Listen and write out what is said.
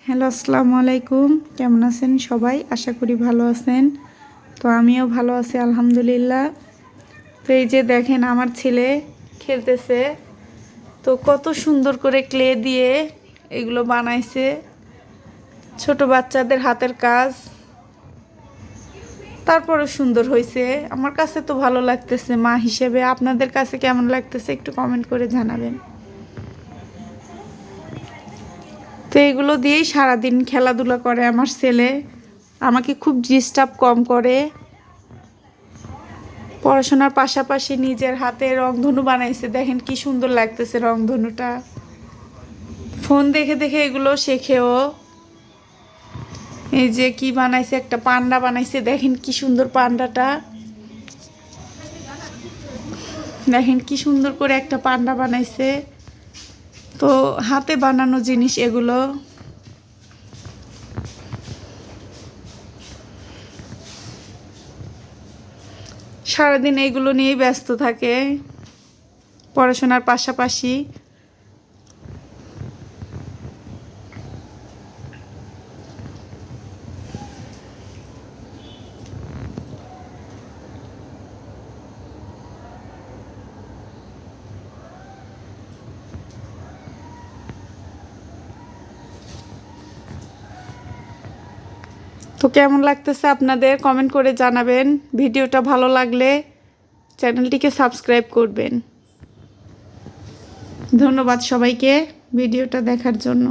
Hello, আসসালামু আলাইকুম। কেমন আছেন সবাই? আশা করি ভালো আছেন। তো আমিও ভালো আছি আলহামদুলিল্লাহ। তো এই যে দেখেন আমার ছেলে খেলতেছে। তো কত সুন্দর করে ক্লে দিয়ে এগুলো বানাইছে, ছোট বাচ্চাদের হাতের কাজ। তারপরে সুন্দর হয়েছে, আমার কাছে তো ভালো লাগতেছে মা হিসেবে। আপনাদের কাছে কেমন লাগতেছে একটু কমেন্ট করে জানাবেন। তো এগুলো দিয়েই সারাদিন খেলাধুলা করে আমার ছেলে, আমাকে খুব ডিস্টার্ব কম করে। পড়াশোনার পাশাপাশি নিজের হাতে রংধনু বানাইছে, দেখেন কি সুন্দর লাগতেছে রংধনুটা। ফোন দেখে দেখে এগুলো শেখেও। এই যে কি বানাইছে, একটা পান্ডা বানাইছে, দেখেন কি সুন্দর পান্ডাটা। দেখেন কি সুন্দর করে একটা পান্ডা বানাইছে। তো হাতে বানানো জিনিস এগুলো। সারাদিন এগুলো নিয়েই ব্যস্ত থাকে পড়াশোনার পাশাপাশি। তো কেমন লাগতেছে আপনাদের কমেন্ট করে জানাবেন। ভিডিওটা ভালো লাগলে চ্যানেলটিকে সাবস্ক্রাইব করবেন। ধন্যবাদ সবাইকে ভিডিওটা দেখার জন্য।